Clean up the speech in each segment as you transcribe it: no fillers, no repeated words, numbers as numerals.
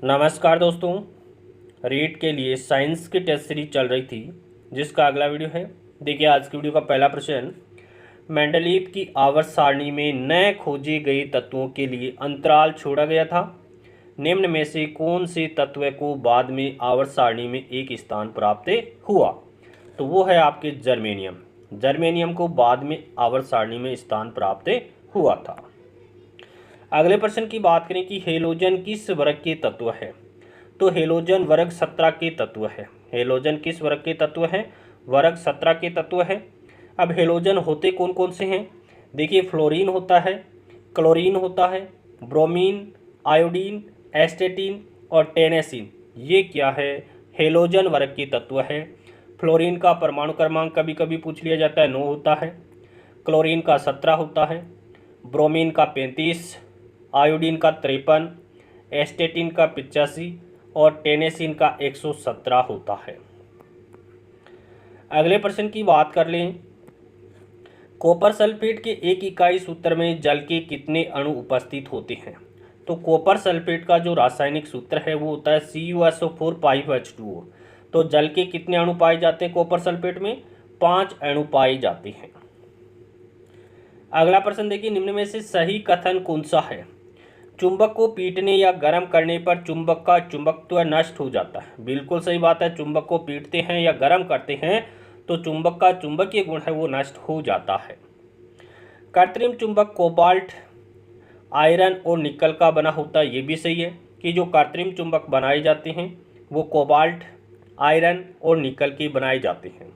नमस्कार दोस्तों। रीट के लिए साइंस की टेस्ट सीरीज चल रही थी जिसका अगला वीडियो है। देखिए आज की वीडियो का पहला प्रश्न, मेंडलीव की आवर्त सारणी में नए खोजे गए तत्वों के लिए अंतराल छोड़ा गया था। निम्न में से कौन से तत्व को बाद में आवर्त सारणी में एक स्थान प्राप्त हुआ? तो वो है आपके जर्मेनियम। जर्मेनियम को बाद में आवर्त सारणी में स्थान प्राप्त हुआ था। अगले प्रश्न की बात करें कि हेलोजन किस वर्ग के तत्व है? तो हेलोजन वर्ग 17 के तत्व है। हेलोजन किस वर्ग के तत्व है? वर्ग 17 के तत्व है। अब हेलोजन होते कौन कौन से हैं? देखिए फ्लोरीन होता है, क्लोरीन होता है, ब्रोमीन, आयोडीन, एस्टेटिन और टेनेसिन। ये क्या है? हेलोजन वर्ग के तत्व है। फ्लोरीन का परमाणु क्रमांक कभी कभी पूछ लिया जाता है, 9 होता है। क्लोरीन का 17 होता है, ब्रोमीन का 35, आयोडीन का 53, एस्टेटिन का 85 और टेनेसिन का 117 होता है। अगले प्रश्न की बात कर लें, कॉपर सल्फेट के एक इकाई सूत्र में जल के कितने अणु उपस्थित होते हैं? तो कॉपर सल्फेट का जो रासायनिक सूत्र है वो होता है CuSO4 5H2O। तो जल के कितने अणु पाए जाते हैं कॉपर सल्फेट में? 5 अणु पाए जाते हैं। अगला प्रश्न देखिए, निम्न में से सही कथन कौन सा है? चुंबक को पीटने या गर्म करने पर चुंबक का चुंबकत्व नष्ट हो जाता है। बिल्कुल सही बात है। चुंबक को पीटते हैं या गर्म करते हैं तो चुंबक का चुंबकीय गुण है वो नष्ट हो जाता है। कृत्रिम चुंबक कोबाल्ट, आयरन और निकल का बना होता है। ये भी सही है कि जो कृत्रिम चुंबक बनाए जाते हैं वो कोबाल्ट, आयरन और निकल के बनाए जाते हैं।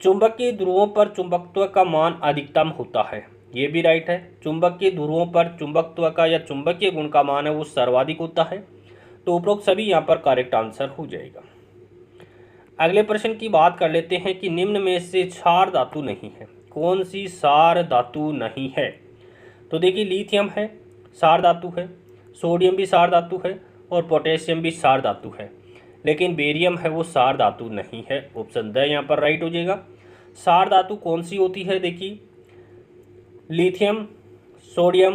चुंबकीय ध्रुवों पर चुंबकत्व का मान अधिकतम होता है। ये भी राइट है। चुंबकीय ध्रुवों पर चुंबकत्व का या चुंबकीय गुण का मान है वो सर्वाधिक होता है। तो उपरोक्त सभी यहाँ पर करेक्ट आंसर हो जाएगा। अगले प्रश्न की बात कर लेते हैं कि निम्न में से क्षार धातु नहीं है। कौन सी क्षार धातु नहीं है? तो देखिए लिथियम है, क्षार धातु है, सोडियम भी क्षार धातु है और पोटेशियम भी क्षार धातु है, लेकिन बेरियम है वो क्षार धातु नहीं है। ऑप्शन द यहाँ पर राइट हो जाएगा। क्षार धातु कौन सी होती है? देखिए lithium, sodium,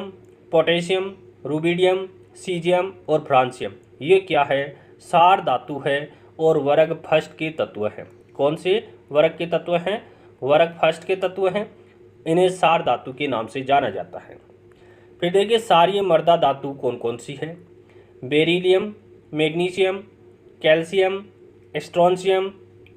potassium, rubidium, caesium और फ्रांसियम। ये क्या है? क्षार धातु है और वर्ग फर्स्ट के तत्व हैं। कौन से वर्ग के तत्व हैं? वर्ग फर्स्ट के तत्व हैं। इन्हें क्षार धातु के नाम से जाना जाता है। फिर देखिए क्षारीय मृदा धातु कौन कौन सी है? Beryllium, magnesium, calcium, strontium,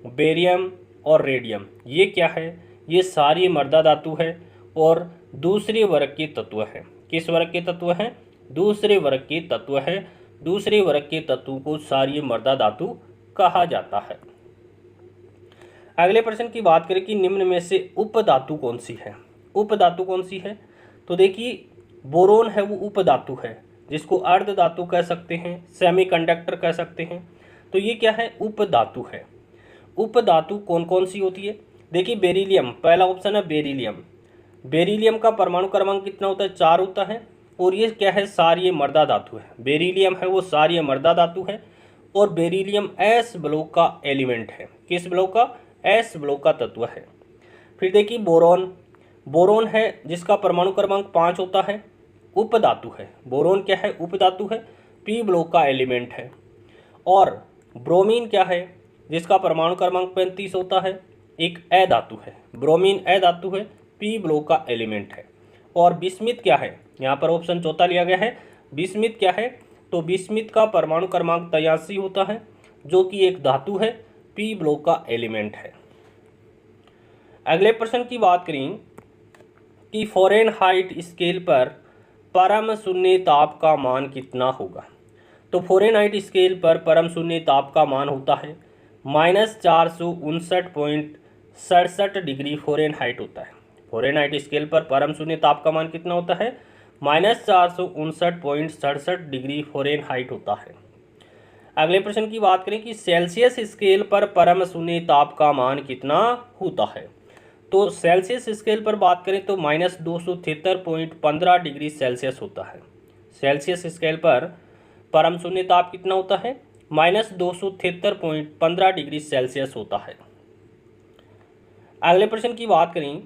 barium और रेडियम। ये क्या है? ये क्षारीय मृदा धातु है और दूसरे वर्ग के तत्व हैं। किस वर्ग के तत्व हैं? दूसरे वर्ग के तत्व हैं। दूसरे वर्ग के तत्व को क्षारीय मृदा धातु कहा जाता है। अगले प्रश्न की बात करें कि निम्न में से उप धातु कौन सी है? उप धातु कौन सी है? तो देखिए बोरोन है वो उप धातु है, जिसको अर्ध धातु कह सकते हैं, सेमीकंडक्टर कह सकते हैं। तो ये क्या है? उप धातु है। उप धातु कौन कौन सी होती है? देखिए बेरिलियम, पहला ऑप्शन है बेरिलियम। बेरिलियम का परमाणु क्रमांक कितना होता है? 4 होता है और ये क्या है? क्षारीय मृदा धातु है। बेरिलियम है वो क्षारीय मृदा धातु है और बेरिलियम एस ब्लॉक का एलिमेंट है। किस ब्लॉक का? एस ब्लॉक का तत्व है। फिर देखिए बोरोन, बोरोन है जिसका परमाणु क्रमांक 5 होता है, उप धातु है। बोरोन क्या है? उप धातु है, पी ब्लॉक का एलिमेंट है। और ब्रोमीन क्या है? जिसका परमाणु क्रमांक 35 होता है, एक अ धातु है। ब्रोमीन अ धातु है, पी ब्लॉक का एलिमेंट है। और बिस्मिथ क्या है? यहाँ पर ऑप्शन चौथा लिया गया है। बिस्मिथ क्या है? तो बिस्मिथ का परमाणु क्रमांक 83 होता है, जो कि एक धातु है, पी ब्लॉक का एलिमेंट है। अगले प्रश्न की बात करें कि फ़ारेनहाइट स्केल पर परम शून्य ताप का मान कितना होगा? तो फ़ारेनहाइट स्केल पर परम शून्य ताप का मान होता है -459.67 डिग्री फ़ारेनहाइट होता है। फ़ारेनहाइट स्केल पर परम शून्य ताप का मान कितना होता है? -459.67 डिग्री फ़ारेनहाइट होता है। अगले प्रश्न की बात करें कि सेल्सियस स्केल पर परम शून्य ताप का मान कितना होता है? तो सेल्सियस स्केल पर बात करें तो -273.15 डिग्री सेल्सियस होता है। सेल्सियस स्केल पर परम शून्य ताप कितना होता है? -273.15 डिग्री सेल्सियस होता है। अगले प्रश्न की बात करें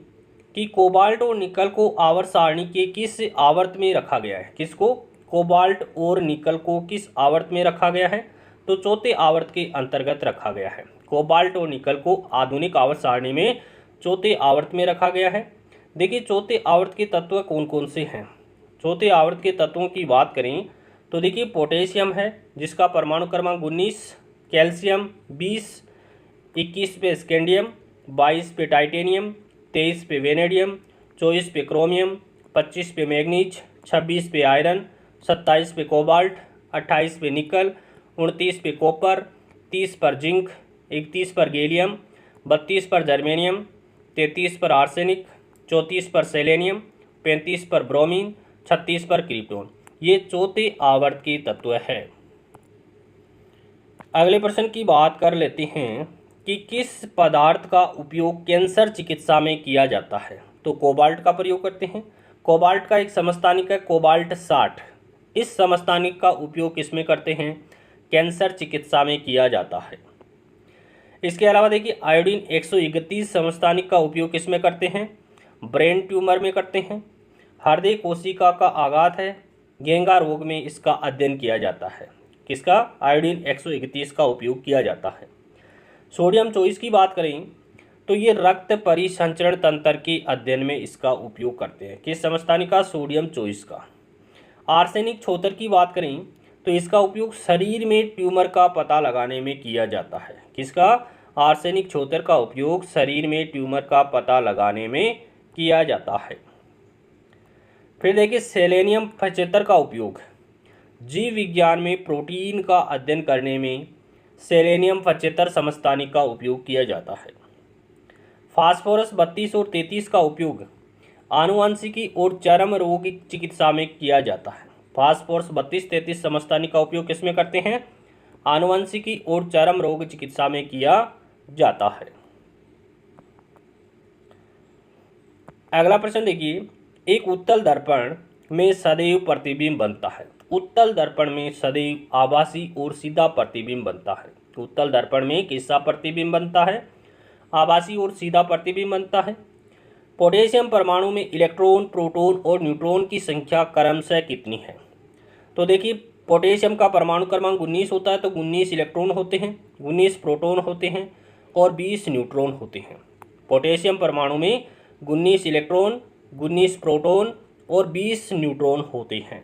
कि कोबाल्ट और निकल को आवर्त सारणी के किस आवर्त में रखा गया है? किसको? कोबाल्ट और निकल को किस आवर्त में रखा गया है? तो चौथे आवर्त के अंतर्गत रखा गया है। कोबाल्ट और निकल को आधुनिक आवर्त सारणी में चौथे आवर्त में रखा गया है। देखिए चौथे आवर्त के तत्व कौन कौन से हैं। चौथे आवर्त के तत्वों की बात करें तो देखिए पोटेशियम है जिसका परमाणु क्रमांक 19, कैल्शियम 20, 21 पे स्कैंडियम, 22 पे टाइटेनियम, 23 पे वेनेडियम, 24 पे क्रोमियम, 25 पे मैग्नीज, 26 पे आयरन, 27 पे कोबाल्ट, 28 पे निकल, 29 पे कॉपर, 30 पर जिंक, 31 पर गैलियम, 32 पर जर्मेनियम, 33 पर आर्सेनिक, 34 पर सेलेनियम, 35 पर ब्रोमीन, 36 पर क्रिप्टोन। ये चौथे आवर्त के तत्व है। अगले प्रश्न की बात कर लेते हैं कि किस पदार्थ का उपयोग कैंसर चिकित्सा में किया जाता है। तो कोबाल्ट का प्रयोग करते हैं। कोबाल्ट का एक समस्थानिक है कोबाल्ट 60। इस समस्थानिक का उपयोग किसमें करते हैं? कैंसर चिकित्सा में किया जाता है। इसके अलावा देखिए आयोडीन 131 समस्थानिक का उपयोग किसमें करते हैं? ब्रेन ट्यूमर में करते हैं। हृदय कोशिका का आघात है, घेंगा रोग में इसका अध्ययन किया जाता है। किसका? आयोडीन 131 का उपयोग किया जाता है। सोडियम 24 की बात करें तो ये रक्त परिसंचरण तंत्र के अध्ययन में इसका उपयोग करते हैं। किस समस्थानिक का? सोडियम 24 का। आर्सेनिक 76 की बात करें तो इसका उपयोग शरीर में ट्यूमर का पता लगाने में किया जाता है। किसका? आर्सेनिक 76 का उपयोग शरीर में ट्यूमर का पता लगाने में किया जाता है। फिर देखिए सेलेनियम 75 का उपयोग जीव विज्ञान में प्रोटीन का अध्ययन करने में सेलेनियम 75 समस्थानिक का उपयोग किया जाता है। फास्फोरस 32 और 33 का उपयोग आनुवंशिकी और चर्म रोग की चिकित्सा में किया जाता है। फास्फोरस 32-33 समस्थानिक का उपयोग किसमें करते हैं? आनुवंशिकी और चर्म रोग चिकित्सा में किया जाता है। अगला प्रश्न देखिए, एक उत्तल दर्पण में सदैव प्रतिबिंब बनता है। उत्तल दर्पण में सदैव आभासी और सीधा प्रतिबिंब बनता है। उत्तल दर्पण में कैसा प्रतिबिंब बनता है? आभासी और सीधा प्रतिबिंब बनता है। पोटेशियम परमाणु में इलेक्ट्रॉन, प्रोटॉन और न्यूट्रॉन की संख्या क्रमशः कितनी है? तो देखिए पोटेशियम का परमाणु क्रमांक 19 होता है तो 19 इलेक्ट्रॉन होते हैं, 19 प्रोटॉन होते हैं और 20 न्यूट्रॉन होते हैं। पोटेशियम परमाणु में 19 इलेक्ट्रॉन, 19 प्रोटॉन और 20 न्यूट्रॉन होते हैं।